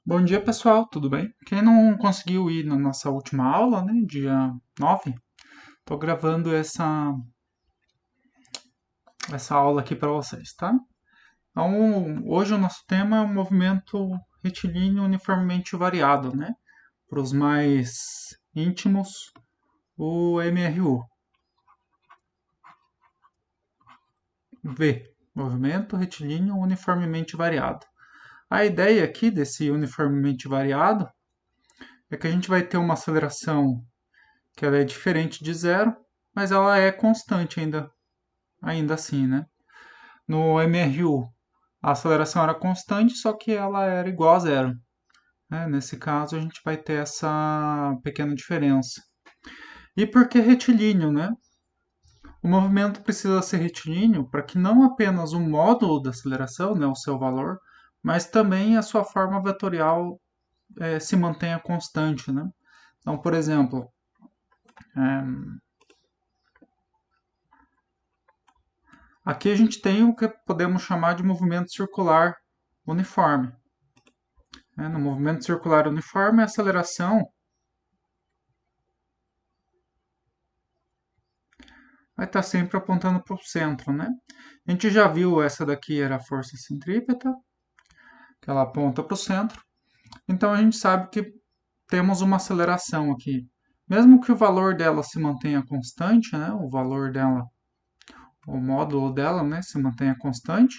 Bom dia, pessoal, tudo bem? Quem não conseguiu ir na nossa última aula, né, dia 9, estou gravando essa aula aqui para vocês, tá? Então, hoje o nosso tema é o movimento retilíneo uniformemente variado, né? Para os mais íntimos, o MRU. V, movimento retilíneo uniformemente variado. A ideia aqui desse uniformemente variado é que a gente vai ter uma aceleração que ela é diferente de zero, mas ela é constante ainda assim, né? No MRU, a aceleração era constante, só que ela era igual a zero, né? Nesse caso, a gente vai ter essa pequena diferença. E por que retilíneo, né? O movimento precisa ser retilíneo para que não apenas o módulo da aceleração, né, o seu valor, mas também a sua forma vetorial se mantenha constante, né? Então, por exemplo, aqui a gente tem o que podemos chamar de movimento circular uniforme. No movimento circular uniforme, a aceleração vai estar sempre apontando para o centro, né? A gente já viu essa daqui era a força centrípeta, que ela aponta para o centro. Então a gente sabe que temos uma aceleração aqui. Mesmo que o valor dela se mantenha constante, né? O valor dela, o módulo dela, né, se mantenha constante,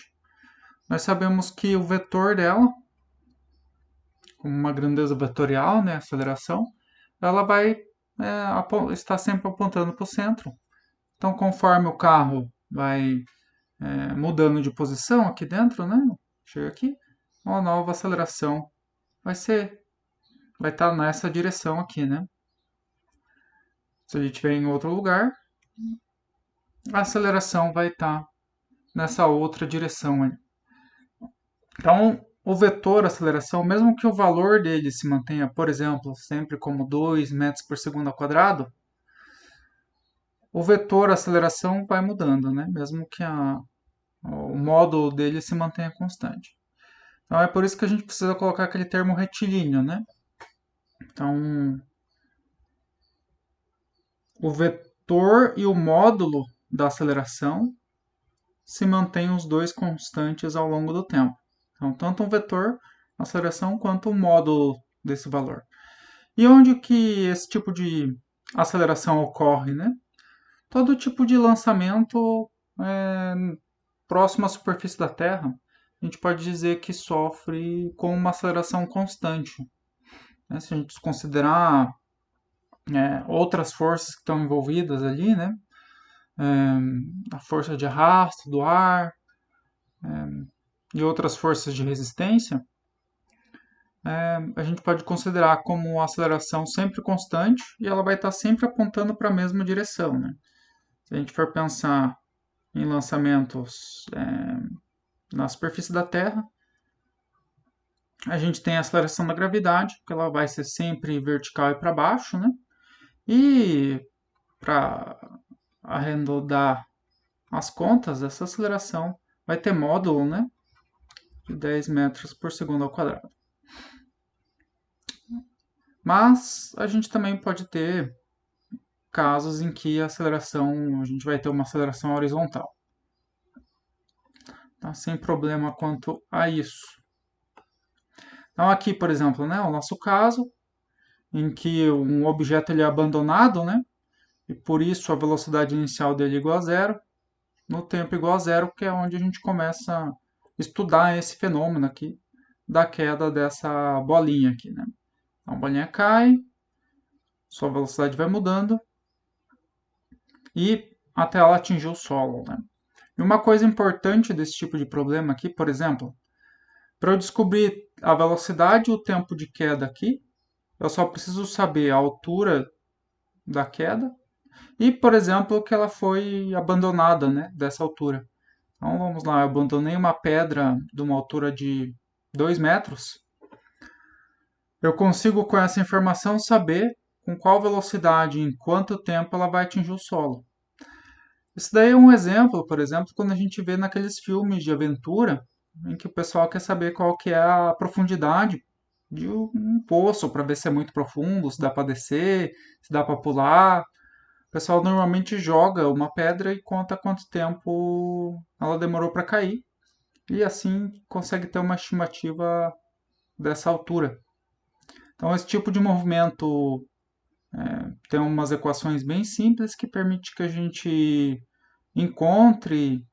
nós sabemos que o vetor dela, como uma grandeza vetorial, né, aceleração, ela vai estar sempre apontando para o centro. Então, conforme o carro vai mudando de posição aqui dentro, né? Chega aqui, uma nova aceleração vai ser, vai estar nessa direção aqui, né? Se ele estiver em outro lugar, a aceleração vai estar nessa outra direção aí. Então, o vetor aceleração, mesmo que o valor dele se mantenha, por exemplo, sempre como 2 metros por segundo ao quadrado, o vetor aceleração vai mudando, né? Mesmo que o módulo dele se mantenha constante. Então é por isso que a gente precisa colocar aquele termo retilíneo, né? Então, o vetor e o módulo da aceleração se mantêm os dois constantes ao longo do tempo. Então, tanto o vetor, a aceleração, quanto o módulo desse valor. E onde que esse tipo de aceleração ocorre, né? Todo tipo de lançamento próximo à superfície da Terra, a gente pode dizer que sofre com uma aceleração constante. Né? Se a gente considerar outras forças que estão envolvidas ali, né? A força de arrasto do ar e outras forças de resistência, a gente pode considerar como uma aceleração sempre constante e ela vai estar sempre apontando para a mesma direção. Né? Se a gente for pensar em lançamentos na superfície da Terra, a gente tem a aceleração da gravidade, que ela vai ser sempre vertical e para baixo, né? E para arredondar as contas, essa aceleração vai ter módulo, né? De 10 metros por segundo ao quadrado. Mas a gente também pode ter casos em que a gente vai ter uma aceleração horizontal. Tá? Sem problema quanto a isso. Então aqui, por exemplo, né, o nosso caso, em que um objeto ele é abandonado, né, e por isso a velocidade inicial dele é igual a zero, no tempo igual a zero, que é onde a gente começa a estudar esse fenômeno aqui da queda dessa bolinha aqui. Né? Então, a bolinha cai, sua velocidade vai mudando e até ela atingir o solo. Né? E uma coisa importante desse tipo de problema aqui, por exemplo, para eu descobrir a velocidade e o tempo de queda aqui, eu só preciso saber a altura da queda e, por exemplo, que ela foi abandonada, né, dessa altura. Então vamos lá, eu abandonei uma pedra de uma altura de 2 metros. Eu consigo com essa informação saber com qual velocidade e em quanto tempo ela vai atingir o solo. Isso daí é um exemplo, por exemplo, quando a gente vê naqueles filmes de aventura, em que o pessoal quer saber qual que é a profundidade de um poço para ver se é muito profundo, se dá para descer, se dá para pular. O pessoal normalmente joga uma pedra e conta quanto tempo ela demorou para cair. E assim consegue ter uma estimativa dessa altura. Então, esse tipo de movimento tem umas equações bem simples que permite que a gente encontre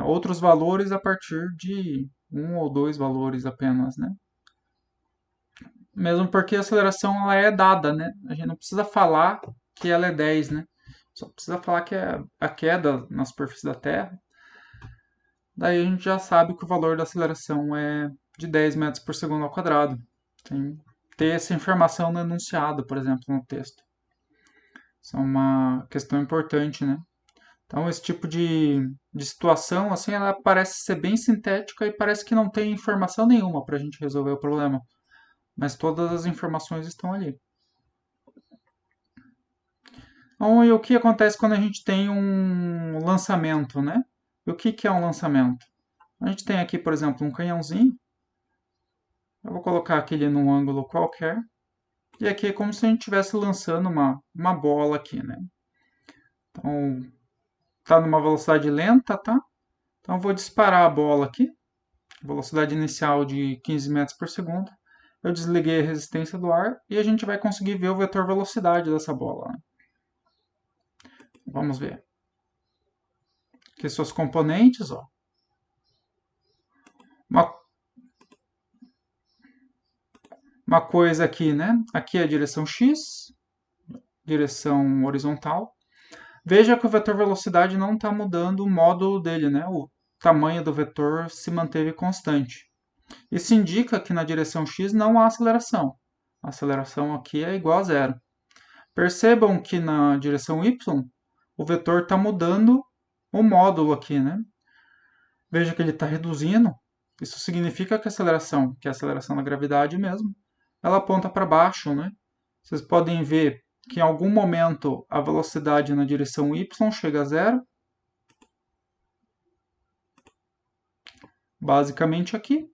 outros valores a partir de um ou dois valores apenas, né? Mesmo porque a aceleração ela é dada, né? A gente não precisa falar que ela é 10, né? Só precisa falar que é a queda na superfície da Terra. Daí a gente já sabe que o valor da aceleração é de 10 metros por segundo ao quadrado. Tem ter essa informação no enunciado, por exemplo, no texto. Isso é uma questão importante, né? Então, esse tipo de situação, assim, ela parece ser bem sintética e parece que não tem informação nenhuma para a gente resolver o problema. Mas todas as informações estão ali. Então, e o que acontece quando a gente tem um lançamento, né? E o que é um lançamento? A gente tem aqui, por exemplo, um canhãozinho. Eu vou colocar aquele num ângulo qualquer. E aqui é como se a gente estivesse lançando uma bola aqui, né? Então, tá numa velocidade lenta, tá? Então, eu vou disparar a bola aqui. Velocidade inicial de 15 metros por segundo. Eu desliguei a resistência do ar e a gente vai conseguir ver o vetor velocidade dessa bola, né? Vamos ver. Aqui suas componentes, ó. Uma, uma coisa aqui, né? Aqui é a direção X, direção horizontal. Veja que o vetor velocidade não está mudando o módulo dele, né? O tamanho do vetor se manteve constante. Isso indica que na direção X não há aceleração. A aceleração aqui é igual a zero. Percebam que na direção Y o vetor está mudando o módulo aqui, né? Veja que ele está reduzindo. Isso significa que é a aceleração da gravidade mesmo, ela aponta para baixo, né? Vocês podem ver que em algum momento a velocidade na direção y chega a zero, basicamente aqui,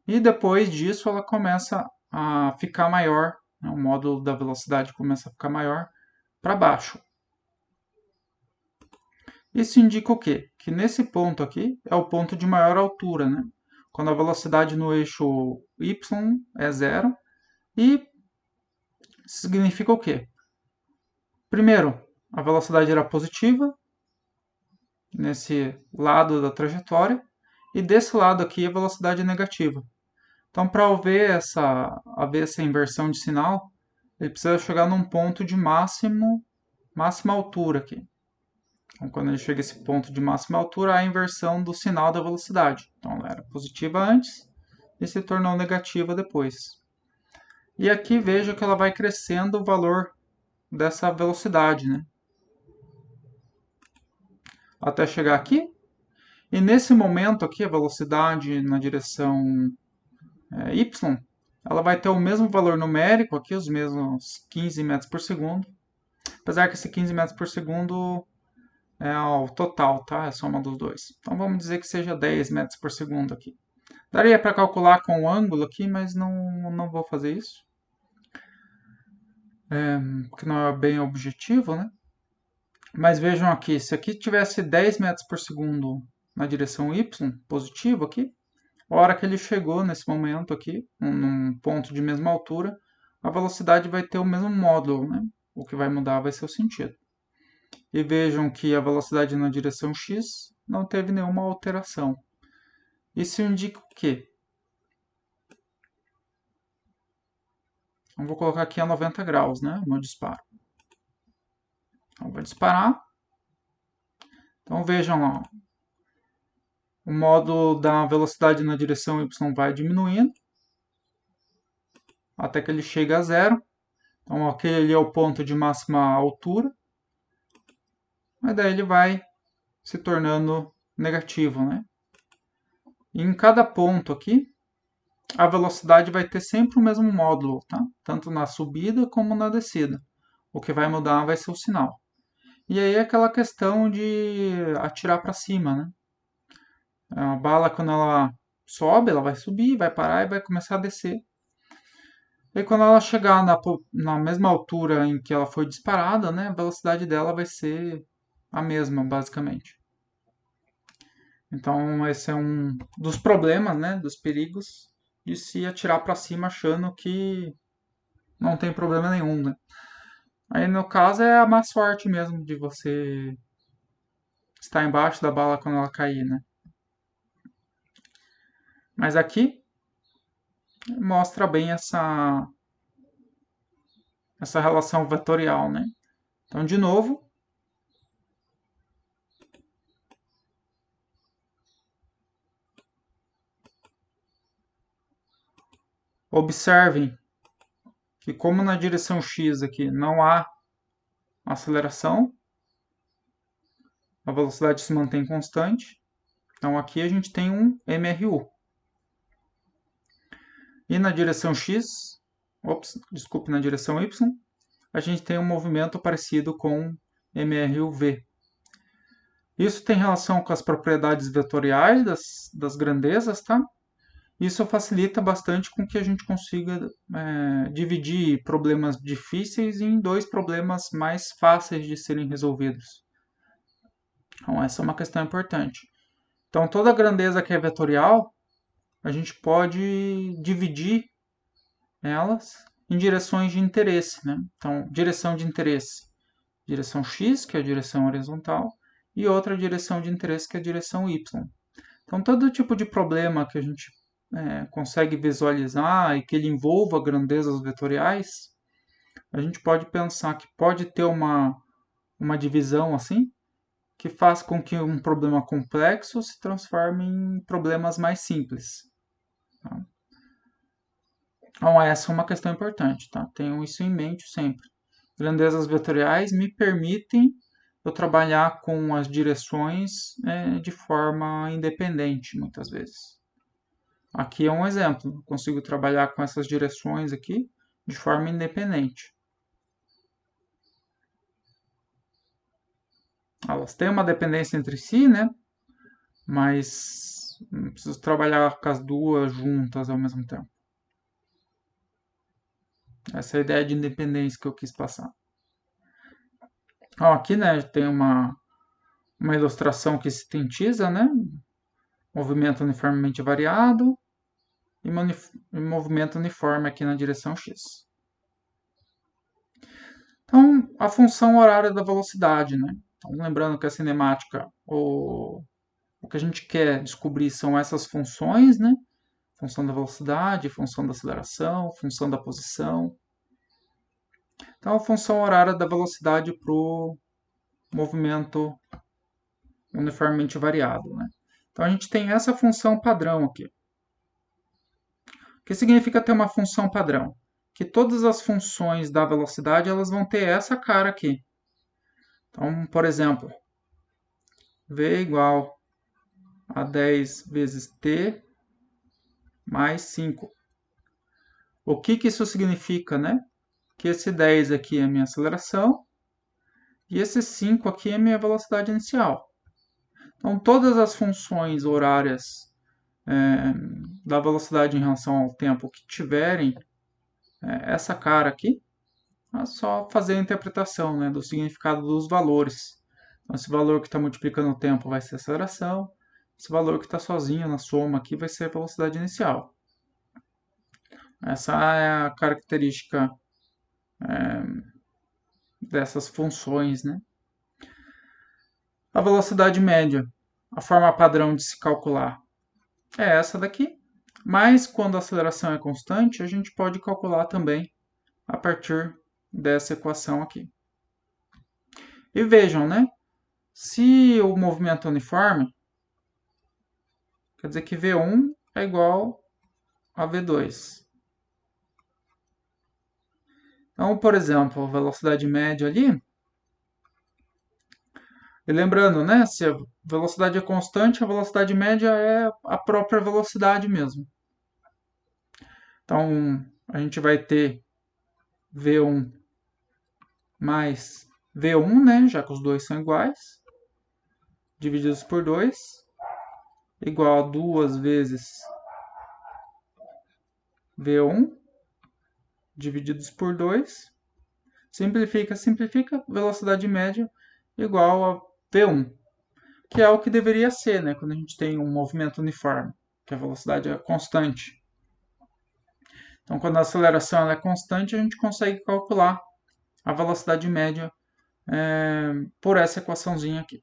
e depois disso ela começa a ficar maior, né? O módulo da velocidade começa a ficar maior para baixo. Isso indica o quê? Que nesse ponto aqui é o ponto de maior altura, né? Quando a velocidade no eixo y é zero, e significa o quê? Primeiro, a velocidade era positiva nesse lado da trajetória e desse lado aqui a velocidade é negativa. Então, para haver essa inversão de sinal, ele precisa chegar num ponto de máxima altura aqui. Então, quando ele chega a esse ponto de máxima altura, há a inversão do sinal da velocidade. Então, ela era positiva antes e se tornou negativa depois. E aqui veja que ela vai crescendo o valor dessa velocidade, né? Até chegar aqui. E nesse momento aqui, a velocidade na direção y, ela vai ter o mesmo valor numérico aqui, os mesmos 15 metros por segundo. Apesar que esse 15 metros por segundo é o total, tá? É a soma dos dois. Então vamos dizer que seja 10 metros por segundo aqui. Daria para calcular com o ângulo aqui, mas não vou fazer isso. Porque não é bem objetivo, né? Mas vejam aqui, se aqui tivesse 10 metros por segundo na direção y, positivo aqui, a hora que ele chegou nesse momento aqui, num ponto de mesma altura, a velocidade vai ter o mesmo módulo, né? O que vai mudar vai ser o sentido. E vejam que a velocidade na direção x não teve nenhuma alteração. Isso indica o quê? Então, vou colocar aqui a 90 graus, né? O meu disparo. Então, vou disparar. Então, vejam lá. O módulo da velocidade na direção y vai diminuindo até que ele chega a zero. Então, aquele é o ponto de máxima altura. Mas daí ele vai se tornando negativo, né? E em cada ponto aqui, a velocidade vai ter sempre o mesmo módulo, tá? Tanto na subida como na descida. O que vai mudar vai ser o sinal. E aí é aquela questão de atirar para cima, né? A bala, quando ela sobe, ela vai subir, vai parar e vai começar a descer. E quando ela chegar na mesma altura em que ela foi disparada, né, a velocidade dela vai ser a mesma, basicamente. Então, esse é um dos problemas, né, dos perigos de se atirar para cima achando que não tem problema nenhum, né? Aí, no caso, é a má sorte mesmo de você estar embaixo da bala quando ela cair, né? Mas aqui mostra bem essa relação vetorial, né? Então, de novo, observem que como na direção x aqui não há aceleração, a velocidade se mantém constante. Então aqui a gente tem um MRU. E na direção x, desculpe, na direção y, a gente tem um movimento parecido com MRUV. Isso tem relação com as propriedades vetoriais das grandezas, tá? Isso facilita bastante com que a gente consiga dividir problemas difíceis em dois problemas mais fáceis de serem resolvidos. Então, essa é uma questão importante. Então, toda grandeza que é vetorial, a gente pode dividir elas em direções de interesse, né? Então, direção de interesse, direção x, que é a direção horizontal, e outra direção de interesse, que é a direção y. Então, todo tipo de problema que a gente consegue visualizar e que ele envolva grandezas vetoriais, a gente pode pensar que pode ter uma divisão assim, que faz com que um problema complexo se transforme em problemas mais simples. Tá? Então, essa é uma questão importante, tá? Tenham isso em mente sempre. Grandezas vetoriais me permitem eu trabalhar com as direções de forma independente, muitas vezes. Aqui é um exemplo. Eu consigo trabalhar com essas direções aqui de forma independente. Elas têm uma dependência entre si, né? Mas não preciso trabalhar com as duas juntas ao mesmo tempo. Essa é a ideia de independência que eu quis passar. Então, aqui, né, tem uma ilustração que sintetiza, né? Movimento uniformemente variado e movimento uniforme aqui na direção x. Então, a função horária da velocidade, né? Então, lembrando que a cinemática, o que a gente quer descobrir são essas funções, né? Função da velocidade, função da aceleração, função da posição. Então, a função horária da velocidade para o movimento uniformemente variado, né? Então, a gente tem essa função padrão aqui. O que significa ter uma função padrão? Que todas as funções da velocidade elas vão ter essa cara aqui. Então, por exemplo, v igual a 10 vezes t mais 5. O que isso significa, né? Que esse 10 aqui é a minha aceleração e esse 5 aqui é a minha velocidade inicial. Então, todas as funções horárias da velocidade em relação ao tempo que tiverem essa cara aqui, é só fazer a interpretação, né, do significado dos valores. Então, esse valor que está multiplicando o tempo vai ser a aceleração, esse valor que está sozinho na soma aqui vai ser a velocidade inicial. Essa é a característica dessas funções, né? A velocidade média, a forma padrão de se calcular, é essa daqui. Mas quando a aceleração é constante, a gente pode calcular também a partir dessa equação aqui. E vejam, né? Se o movimento é uniforme, quer dizer que V1 é igual a V2. Então, por exemplo, a velocidade média ali. E lembrando, né? Se a velocidade é constante, a velocidade média é a própria velocidade mesmo. Então, a gente vai ter V1 mais V1, né? Já que os dois são iguais, divididos por 2. igual a 2 vezes V1 divididos por 2. Simplifica, simplifica, velocidade média igual a V1, que é o que deveria ser, né, quando a gente tem um movimento uniforme, que a velocidade é constante. Então, quando a aceleração é constante, a gente consegue calcular a velocidade média por essa equaçãozinha aqui.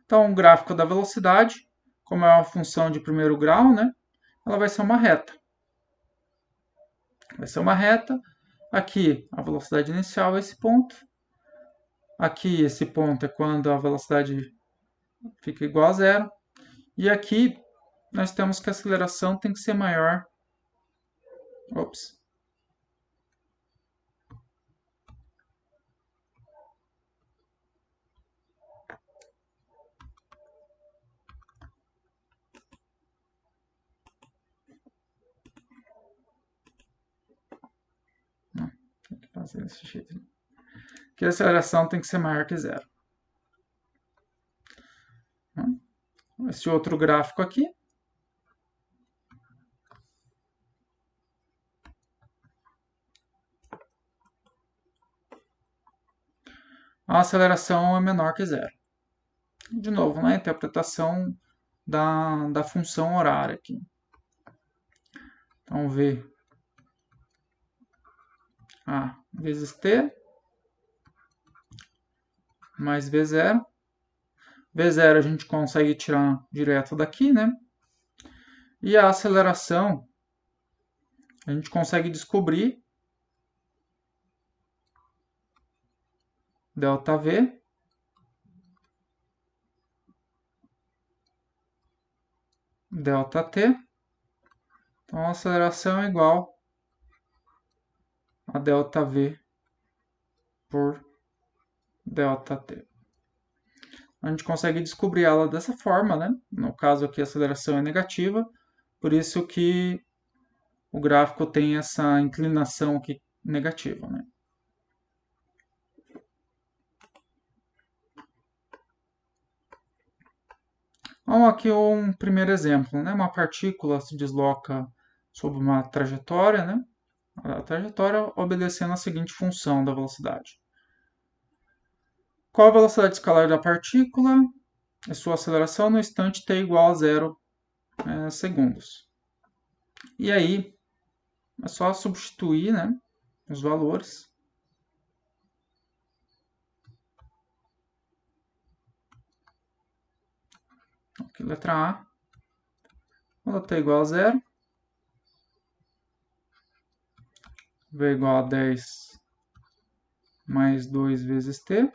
Então, o gráfico da velocidade, como é uma função de primeiro grau, né, ela vai ser uma reta. Vai ser uma reta. Aqui, a velocidade inicial é esse ponto. Aqui, esse ponto é quando a velocidade fica igual a zero. E aqui, nós temos que a aceleração tem que ser maior. Ops. Não, tem que fazer desse jeito. Que a aceleração tem que ser maior que zero. Esse outro gráfico aqui. A aceleração é menor que zero. De novo, né, a interpretação da função horária aqui. Então, V A vezes T mais V0. V0 a gente consegue tirar direto daqui, né? E a aceleração a gente consegue descobrir ΔV ΔT. Então, a aceleração é igual a ΔV por ΔT. A gente consegue descobrir ela dessa forma, né? No caso aqui a aceleração é negativa, por isso que o gráfico tem essa inclinação aqui negativa, né? Então, aqui um primeiro exemplo, né? Uma partícula se desloca sobre uma trajetória, né? A trajetória obedecendo a seguinte função da velocidade. Qual a velocidade escalar da partícula? A sua aceleração no instante t igual a 0 segundos. E aí, é só substituir, né, os valores. Aqui, letra A. Quando t igual a 0, V igual a 10 mais 2 vezes t.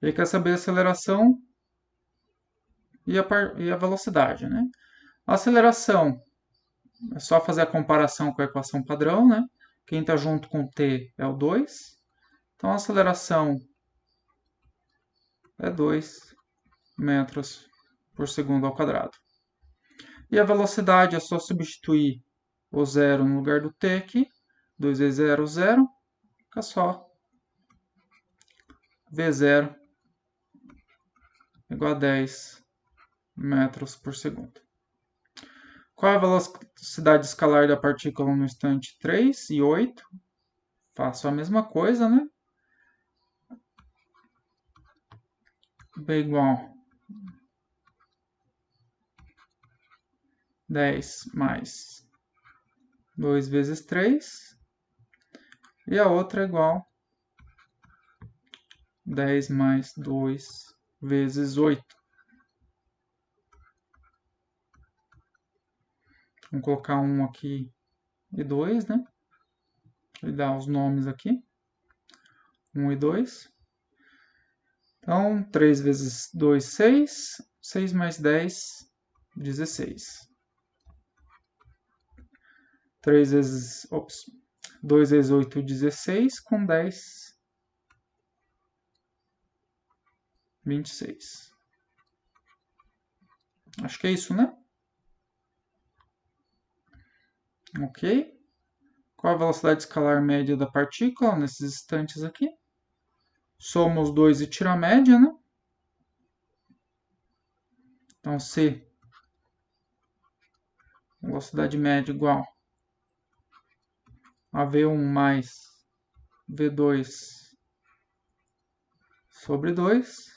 Ele quer saber a aceleração e a velocidade, né? A aceleração é só fazer a comparação com a equação padrão, né? Quem está junto com t é o 2. Então, a aceleração é 2 metros por segundo ao quadrado. E a velocidade é só substituir o zero no lugar do t aqui. 2 vezes 0, 0. Fica só V0 igual a 10 metros por segundo. Qual a velocidade escalar da partícula no instante 3 e 8? Faço a mesma coisa, né? V igual 10 mais 2 vezes 3. E a outra é igual 10 mais 2 vezes 8. Vamos colocar 1 aqui e 2, né? Vou dar os nomes aqui. 1 e 2. Então, 3 vezes 2, 6. 6 mais 10, 16. 3 vezes... Ops. 2 vezes 8, 16. Com 10, 26. Acho que é isso, né? Ok. Qual a velocidade escalar média da partícula nesses instantes aqui? Soma os dois e tira a média, né? Então, se velocidade média igual a V1 mais V2 sobre 2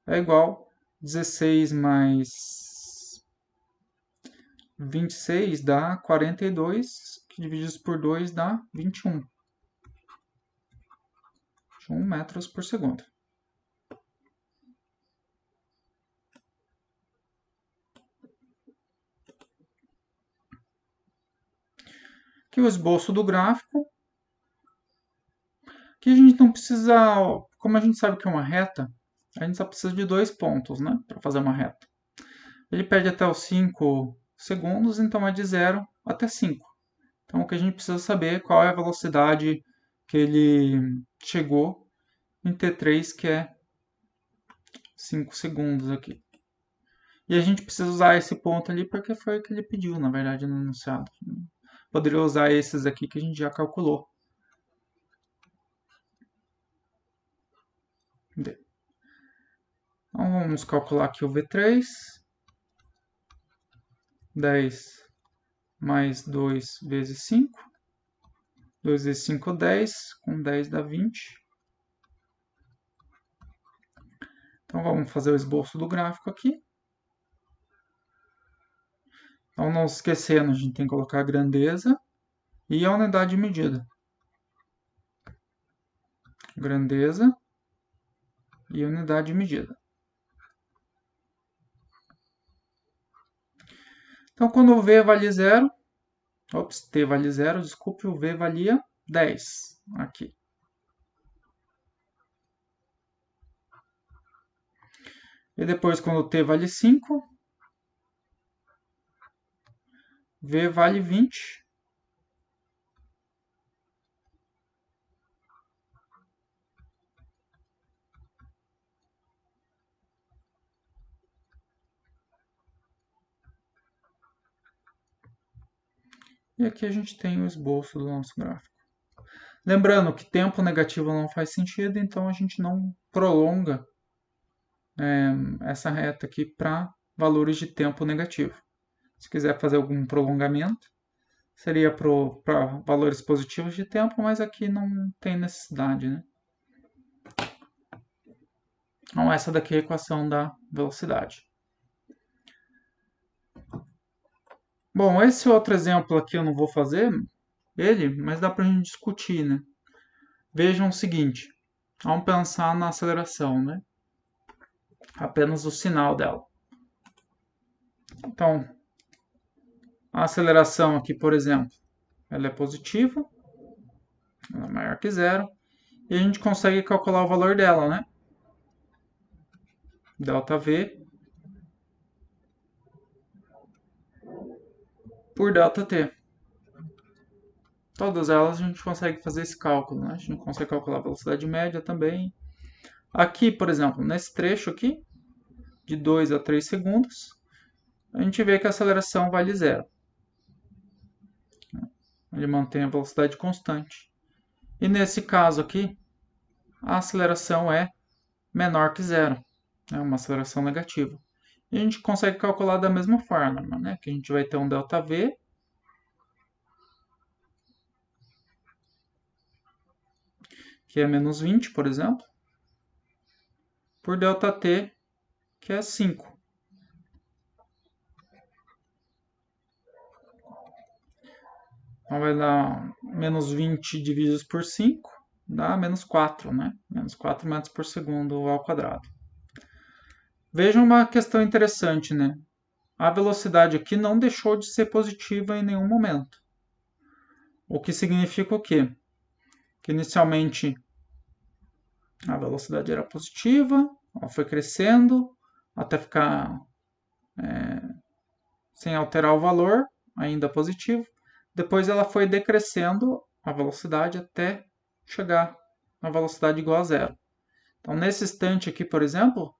é igual a 16 mais 26 dá 42, que dividido por 2 dá 21. 21 metros por segundo. Aqui o esboço do gráfico. Aqui a gente não precisa, como a gente sabe que é uma reta, a gente só precisa de 2 pontos, né, para fazer uma reta. Ele pede até os 5 segundos, então é de 0 até 5. Então o que a gente precisa saber é qual é a velocidade que ele chegou em T3, que é 5 segundos aqui. E a gente precisa usar esse ponto ali porque foi o que ele pediu, na verdade, no enunciado. Poderia usar esses aqui que a gente já calculou. Então vamos calcular aqui o V3. 10 mais 2 vezes 5. 2 vezes 5, 10. Com 10 dá 20. Então vamos fazer o esboço do gráfico aqui. Então, não esquecendo, a gente tem que colocar a grandeza e a unidade de medida. Grandeza e unidade de medida. Então, quando o V vale 0, T vale 0, desculpe, o V valia 10 aqui. E depois, quando T vale 5, V vale 20. E aqui a gente tem o esboço do nosso gráfico. Lembrando que tempo negativo não faz sentido, então a gente não prolonga essa reta aqui para valores de tempo negativo. Se quiser fazer algum prolongamento, seria para valores positivos de tempo, mas aqui não tem necessidade, né? Então, essa daqui é a equação da velocidade. Bom, esse outro exemplo aqui eu não vou fazer ele, mas dá para a gente discutir, né? Vejam o seguinte, vamos pensar na aceleração, né? Apenas o sinal dela. Então, a aceleração aqui, por exemplo, ela é positiva, ela é maior que zero, e a gente consegue calcular o valor dela, né? ΔV por ΔT. Todas elas a gente consegue fazer esse cálculo, né? A gente consegue calcular a velocidade média também. Aqui, por exemplo, nesse trecho aqui, de 2 a 3 segundos, a gente vê que a aceleração vale zero. Ele mantém a velocidade constante. E nesse caso aqui, a aceleração é menor que zero. É uma aceleração negativa. E a gente consegue calcular da mesma forma, né? Que a gente vai ter um ΔV que é menos 20, por exemplo, por ΔT, que é 5. Então vai dar menos 20 divididos por 5, dá menos 4, né? Menos 4 metros por segundo ao quadrado. Vejam uma questão interessante, né? A velocidade aqui não deixou de ser positiva em nenhum momento. O que significa o quê? Que inicialmente a velocidade era positiva, ela foi crescendo até ficar sem alterar o valor, ainda positivo. Depois ela foi decrescendo a velocidade até chegar na velocidade igual a zero. Então, nesse instante aqui, por exemplo,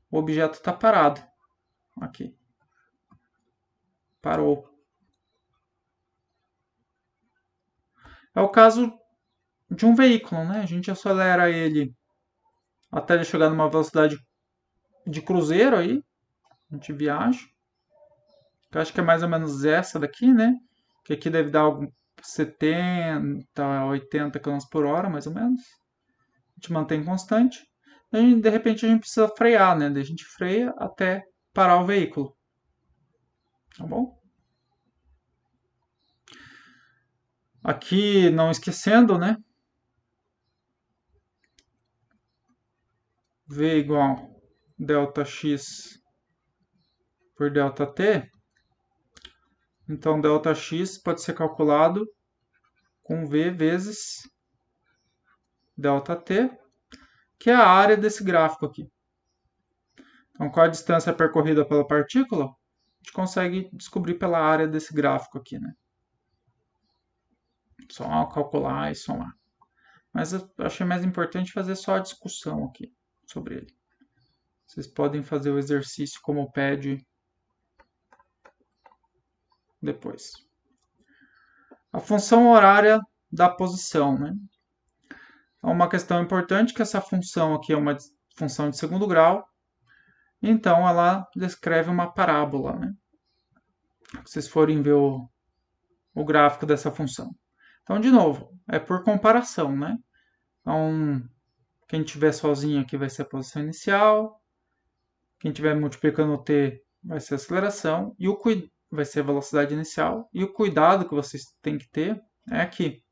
o objeto está parado. Aqui. Parou. É o caso de um veículo, né? A gente acelera ele até ele chegar numa velocidade de cruzeiro aí, a gente viaja. Eu acho que é mais ou menos essa daqui, né? Que aqui deve dar 70, 80 km por hora, mais ou menos. A gente mantém constante. E de repente a gente precisa frear, né? Daí a gente freia até parar o veículo. Tá bom? Aqui, não esquecendo, né? V igual delta x por delta t. Então, delta x pode ser calculado com V vezes delta t, que é a área desse gráfico aqui. Então, qual a distância percorrida pela partícula? A gente consegue descobrir pela área desse gráfico aqui, né? Só calcular e somar. Mas eu achei mais importante fazer só a discussão aqui sobre ele. Vocês podem fazer o exercício como pede depois. A função horária da posição, né? É uma questão importante que essa função aqui é uma função de segundo grau. Então, ela descreve uma parábola, né? Se vocês forem ver o gráfico dessa função. Então, de novo, é por comparação, né? Então, quem tiver sozinho aqui vai ser a posição inicial. Quem tiver multiplicando o t vai ser a aceleração. E vai ser a velocidade inicial. E o cuidado que vocês têm que ter é aqui.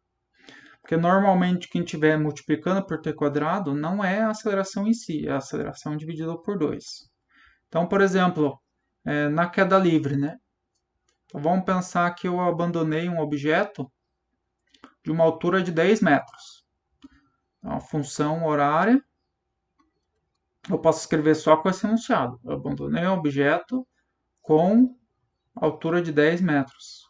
Porque normalmente quem estiver multiplicando por t quadrado não é a aceleração em si, é a aceleração dividida por 2. Então, por exemplo, na queda livre, né? Então, vamos pensar que eu abandonei um objeto de uma altura de 10 metros. Então, a função horária, eu posso escrever só com esse enunciado. Eu abandonei um objeto com altura de 10 metros.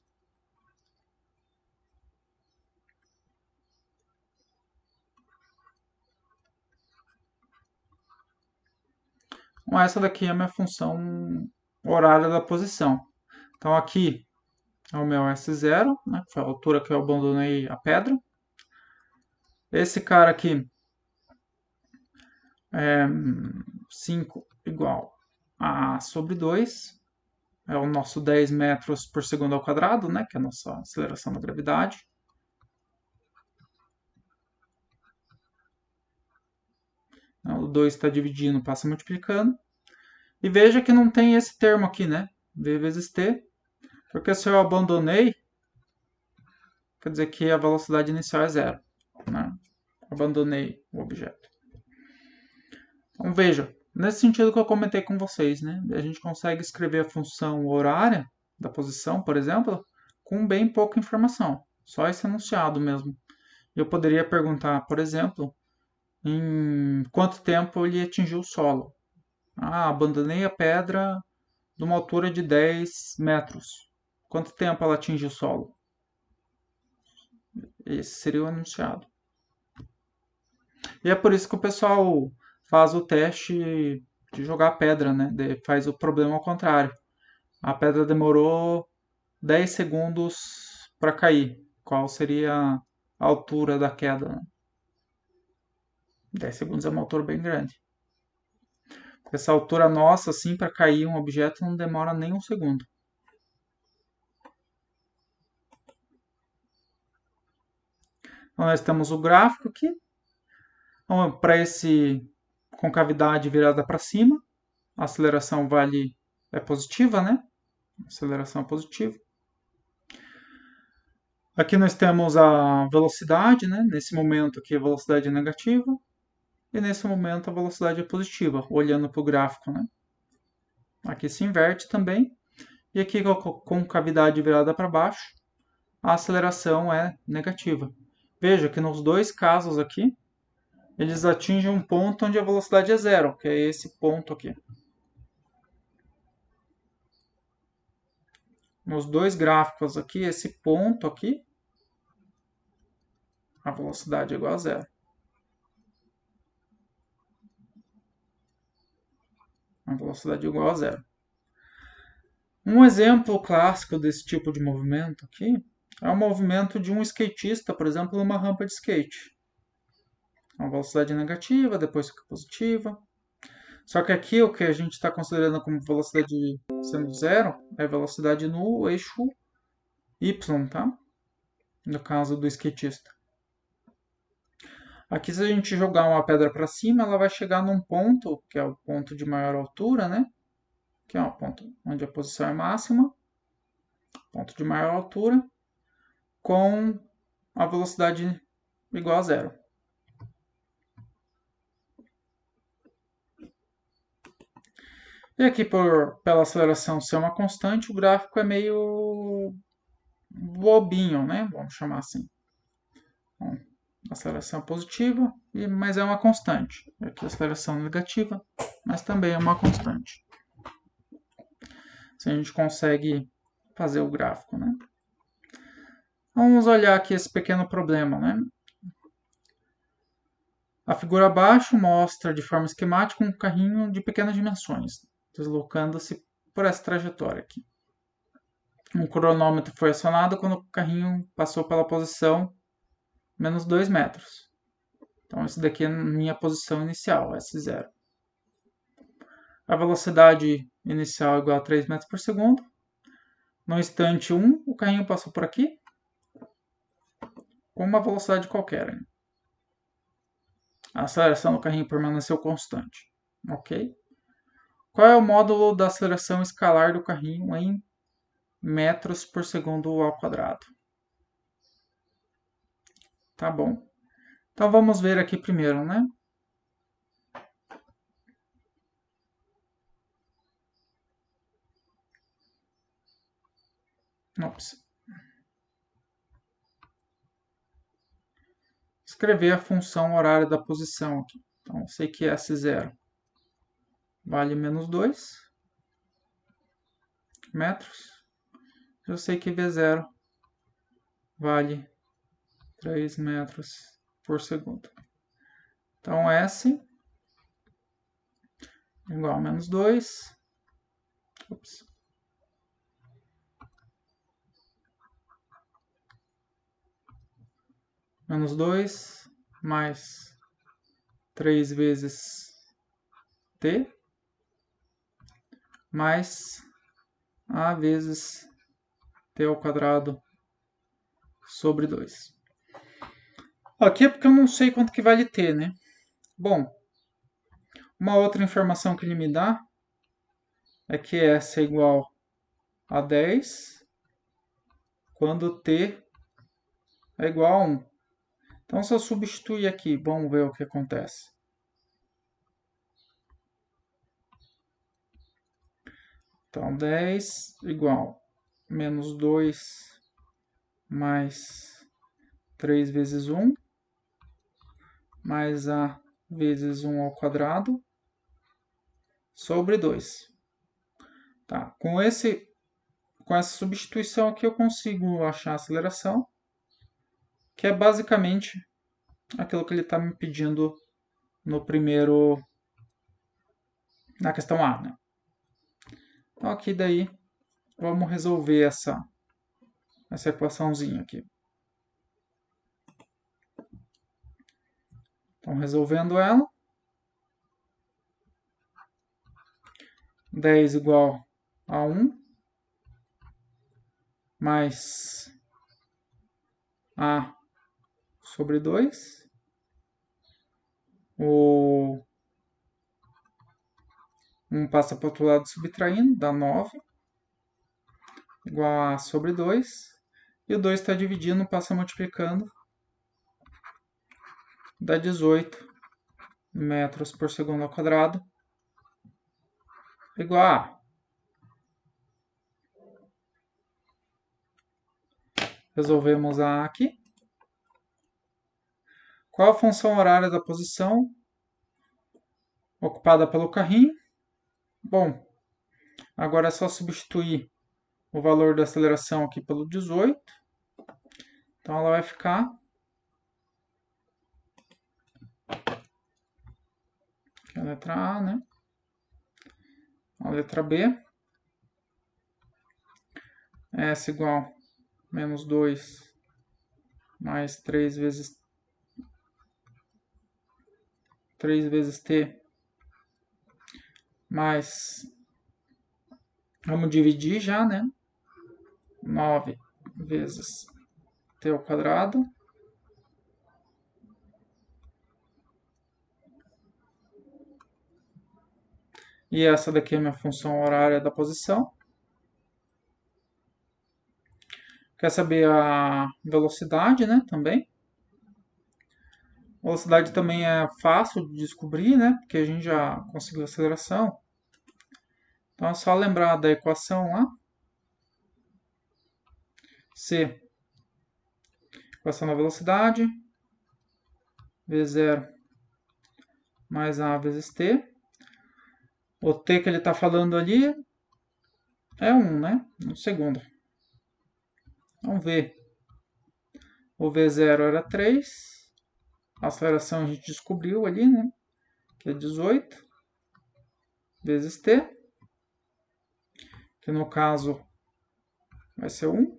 Então, essa daqui é a minha função horária da posição. Então, aqui é o meu S0, né, que foi a altura que eu abandonei a pedra. Esse cara aqui é 5 igual a A sobre 2. É o nosso 10 metros por segundo ao quadrado, né, que é a nossa aceleração da gravidade. O 2 está dividindo, passa multiplicando. E veja que não tem esse termo aqui, né? V vezes t. Porque se eu abandonei, quer dizer que a velocidade inicial é zero. Né? Abandonei o objeto. Então veja, nesse sentido que eu comentei com vocês, né? A gente consegue escrever a função horária da posição, por exemplo, com bem pouca informação. Só esse enunciado mesmo. Eu poderia perguntar, por exemplo, em quanto tempo ele atingiu o solo. Ah, abandonei a pedra de uma altura de 10 metros. Quanto tempo ela atinge o solo? Esse seria o enunciado. E é por isso que o pessoal faz o teste de jogar pedra, né? Faz o problema ao contrário. A pedra demorou 10 segundos para cair. Qual seria a altura da queda? Né? 10 segundos é uma altura bem grande. Essa altura nossa, assim, para cair um objeto não demora nem um segundo. Então, nós temos o gráfico aqui. Então, para esse concavidade virada para cima, a aceleração é positiva, né? Aceleração é positiva. Aqui nós temos a velocidade, né? Nesse momento aqui a velocidade é negativa. E nesse momento a velocidade é positiva, olhando para o gráfico, né? Aqui se inverte também. E aqui com a concavidade virada para baixo, a aceleração é negativa. Veja que nos dois casos aqui, eles atingem um ponto onde a velocidade é zero, que é esse ponto aqui. Nos dois gráficos aqui, esse ponto aqui, a velocidade é igual a zero. A velocidade é igual a zero. Um exemplo clássico desse tipo de movimento aqui é o movimento de um skatista, por exemplo, numa rampa de skate. A velocidade é negativa, depois fica positiva. Só que aqui o que a gente está considerando como velocidade sendo zero é velocidade no eixo y, tá? No caso do skatista. Aqui, se a gente jogar uma pedra para cima, ela vai chegar num ponto, que é o ponto de maior altura, né? Que é o ponto onde a posição é máxima, ponto de maior altura, com a velocidade igual a zero. E aqui, pela aceleração ser uma constante, o gráfico é meio bobinho, né? Vamos chamar assim. Bom, aceleração positiva, mas é uma constante. Aqui a aceleração negativa, mas também é uma constante. Se a gente consegue fazer o gráfico, né? Vamos olhar aqui esse pequeno problema, né? A figura abaixo mostra de forma esquemática um carrinho de pequenas dimensões, deslocando-se por essa trajetória aqui. Um cronômetro foi acionado quando o carrinho passou pela posição menos 2 metros. Então, esse daqui é a minha posição inicial, S0. A velocidade inicial é igual a 3 metros por segundo. No instante 1, o carrinho passou por aqui com uma velocidade qualquer. A aceleração do carrinho permaneceu constante. Ok? Qual é o módulo da aceleração escalar do carrinho em metros por segundo ao quadrado? Tá bom. Então vamos ver aqui primeiro, né? Ops. Escrever a função horária da posição aqui. Então, eu sei que S0 vale menos 2 metros. Eu sei que V0 vale 3 metros por segundo. Então, S igual a menos 2. Ops. Menos 2 mais 3 vezes T mais A vezes T ao quadrado sobre 2. Aqui é porque eu não sei quanto que vale T, né? Bom, uma outra informação que ele me dá é que S é igual a 10 quando T é igual a 1. Então, se eu substituir aqui, vamos ver o que acontece. Então, 10 igual a menos 2 mais 3 vezes 1 mais A vezes 1 ao quadrado sobre 2. Tá, com essa substituição aqui eu consigo achar a aceleração, que é basicamente aquilo que ele está me pedindo no primeiro, na questão A, né? Então aqui daí vamos resolver essa equaçãozinha aqui. Então resolvendo ela, 10 igual a 1 mais A sobre 2. O 1 passa para o outro lado subtraindo, dá 9. Igual a A sobre 2. E o 2 está dividindo, passa multiplicando. Dá 18 metros por segundo ao quadrado. Igual a A. Resolvemos a A aqui. Qual a função horária da posição ocupada pelo carrinho? Bom, agora é só substituir o valor da aceleração aqui pelo 18. Então ela vai ficar aqui a letra A, né? A letra B. S igual a menos 2 mais 3 vezes T mais, vamos dividir já, né? 9 vezes t ao quadrado. E essa daqui é a minha função horária da posição. Quer saber a velocidade, né? Também. Velocidade também é fácil de descobrir, né? Porque a gente já conseguiu a aceleração. Então é só lembrar da equação lá. C, equação da velocidade, V0 mais A vezes T. O T que ele está falando ali é 1, né? 1 segundo. Então V. O V0 era 3. A aceleração a gente descobriu ali, né? Que é 18 vezes T. Que no caso vai ser 1.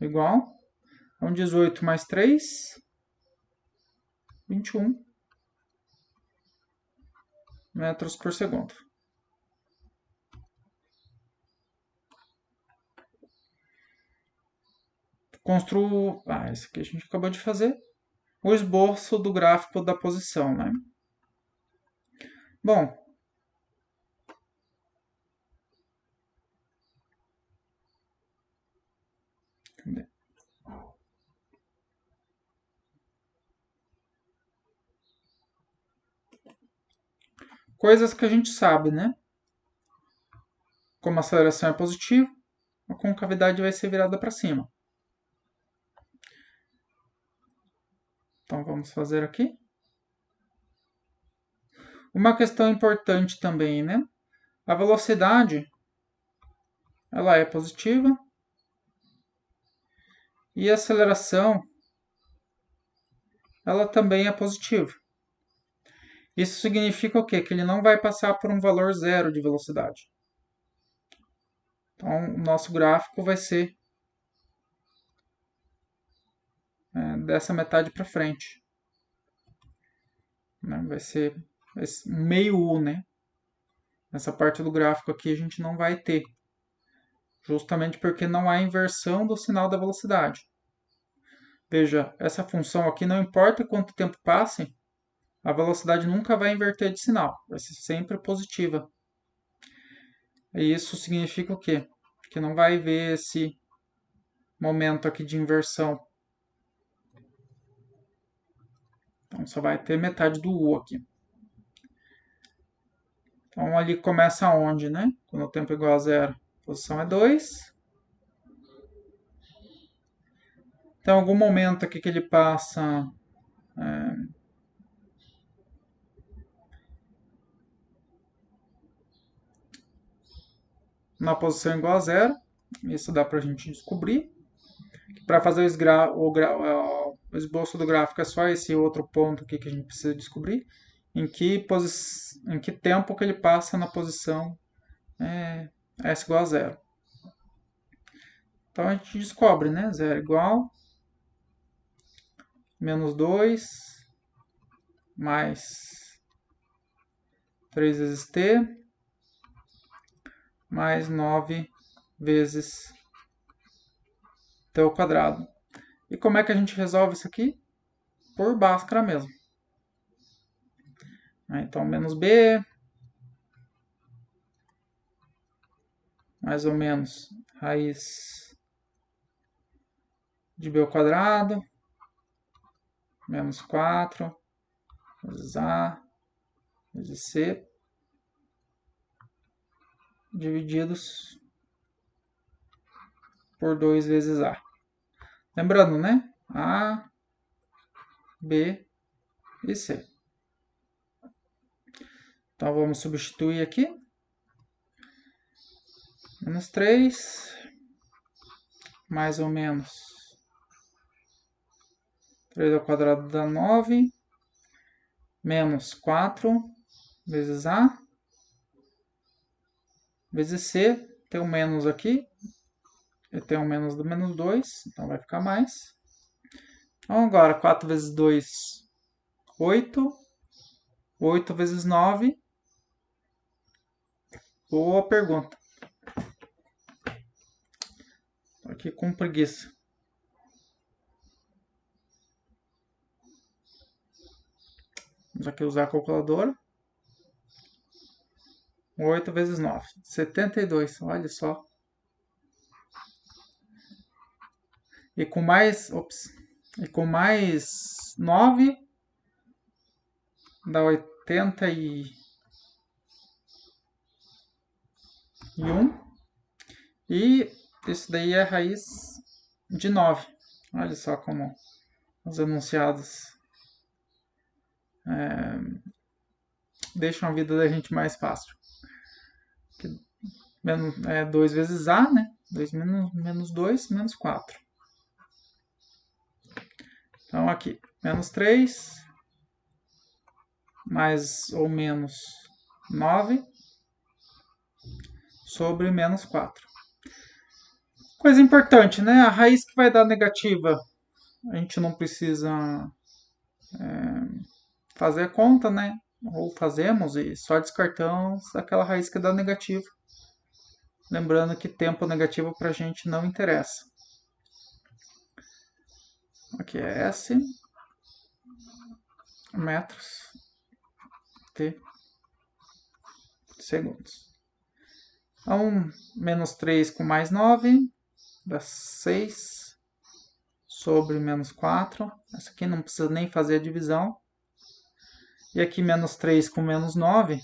Igual. Então 18 mais 3, 21 metros por segundo. Construo. Esse aqui a gente acabou de fazer. O esboço do gráfico da posição, né? Bom, coisas que a gente sabe, né? Como a aceleração é positiva, a concavidade vai ser virada para cima. Então vamos fazer aqui. Uma questão importante também, né? A velocidade, ela é positiva. E a aceleração, ela também é positiva. Isso significa o quê? Que ele não vai passar por um valor zero de velocidade. Então, o nosso gráfico vai ser dessa metade para frente. Né? Vai ser meio U, né? Nessa parte do gráfico aqui a gente não vai ter. Justamente porque não há inversão do sinal da velocidade. Veja, essa função aqui, não importa quanto tempo passe, a velocidade nunca vai inverter de sinal. Vai ser sempre positiva. E isso significa o quê? Que não vai haver esse momento aqui de inversão. Então só vai ter metade do U aqui. Então ali começa onde, né? Quando o tempo é igual a zero, a posição é 2. Então, em algum momento aqui que ele passa na posição igual a zero, isso dá para a gente descobrir. Para fazer o esboço do gráfico é só esse outro ponto aqui que a gente precisa descobrir. Em que tempo que ele passa na posição S igual a zero. Então a gente descobre, né? Zero igual menos 2 mais 3 vezes t mais 9 vezes t ao quadrado. E como é que a gente resolve isso aqui? Por Bhaskara mesmo. Então, menos b, mais ou menos raiz de b ao quadrado, menos 4, vezes a, vezes c, divididos por 2 vezes a. Lembrando, né? A, B e C. Então, vamos substituir aqui. Menos 3, mais ou menos 3 ao quadrado dá 9, menos 4 vezes A, vezes C, tem um menos aqui, e tem um menos do menos 2, então vai ficar mais. Então agora 4 vezes 2 8. 8 vezes 9. Boa pergunta. Tô aqui com preguiça. Vamos aqui usar a calculadora. 8 vezes 9. 72, olha só. E com mais 9 dá 81. E isso daí é a raiz de 9. Olha só como os enunciados deixam a vida da gente mais fácil. 2 vezes A, né? 2 menos 2, menos 4. Então aqui, menos 3, mais ou menos 9, sobre menos 4. Coisa importante, né? A raiz que vai dar negativa, a gente não precisa fazer a conta, né? Ou fazemos e só descartamos aquela raiz que dá negativa. Lembrando que tempo negativo para a gente não interessa. Aqui é S, metros, T, segundos. Então, menos 3 com mais 9, dá 6 sobre menos 4. Essa aqui não precisa nem fazer a divisão. E aqui menos 3 com menos 9,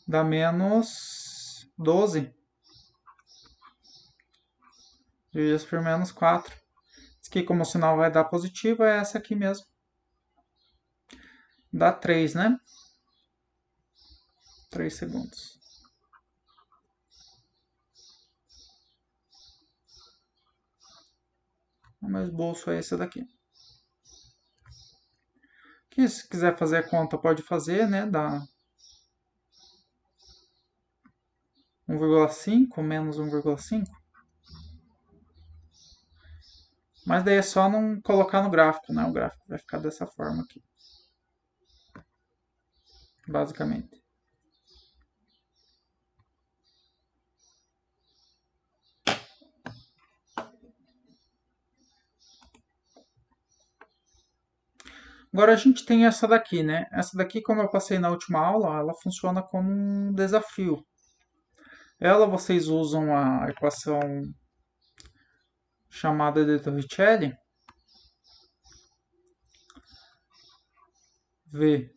dá menos 12. Dividido por menos 4. Isso aqui, como o sinal vai dar positivo, é essa aqui mesmo. Dá 3, né? 3 segundos. O meu esboço é esse daqui. Que se quiser fazer a conta, pode fazer, né? Dá 1,5 menos 1,5. Mas daí é só não colocar no gráfico, né? O gráfico vai ficar dessa forma aqui. Basicamente. Agora a gente tem essa daqui, né? Essa daqui, como eu passei na última aula, ela funciona como um desafio. Ela vocês usam a equação chamada de Torricelli, V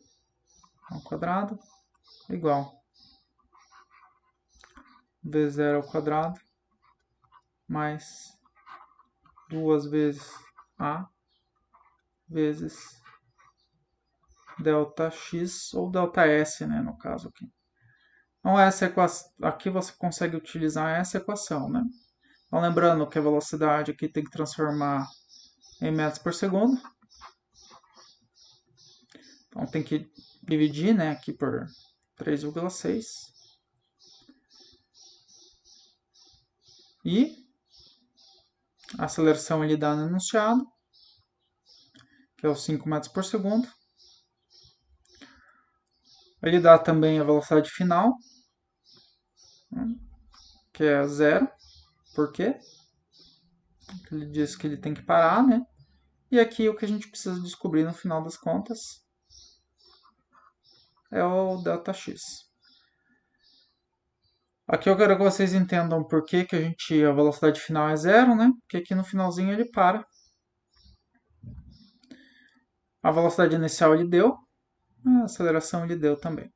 ao quadrado igual V0 ao quadrado mais 2 vezes A vezes delta x ou delta s, né, no caso aqui. Então essa equação, aqui você consegue utilizar essa equação, né? Então lembrando que a velocidade aqui tem que transformar em metros por segundo. Então tem que dividir, né, aqui por 3,6. E a aceleração ele dá no enunciado, que é os 5 metros por segundo. Ele dá também a velocidade final, que é 0. Por quê? Ele diz que ele tem que parar, né? E aqui o que a gente precisa descobrir no final das contas é o Δx. Aqui eu quero que vocês entendam por que, a velocidade final é 0, né? Porque aqui no finalzinho ele para. A velocidade inicial ele deu, a aceleração ele deu também.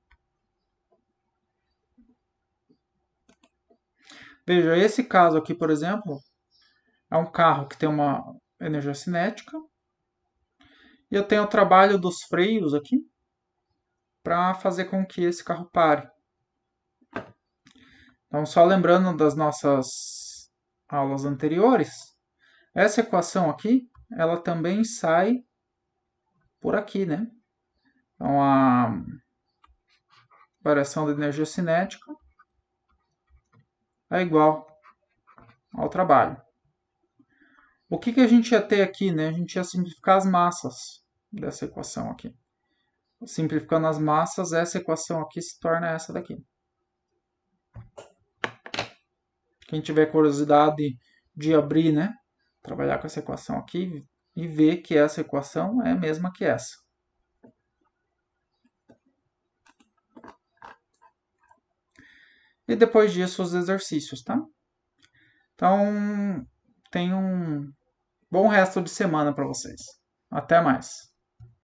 Veja, esse caso aqui, por exemplo, é um carro que tem uma energia cinética. E eu tenho o trabalho dos freios aqui para fazer com que esse carro pare. Então, só lembrando das nossas aulas anteriores, essa equação aqui, ela também sai por aqui, né? Então, a variação da energia cinética é igual ao trabalho. O que a gente ia ter aqui, né? A gente ia simplificar as massas. dessa equação aqui. Simplificando as massas, essa equação aqui se torna essa daqui. Quem tiver curiosidade de abrir, né, trabalhar com essa equação aqui e ver que essa equação é a mesma que essa. E depois disso, os exercícios, tá? Então, tenham um bom resto de semana para vocês. Até mais.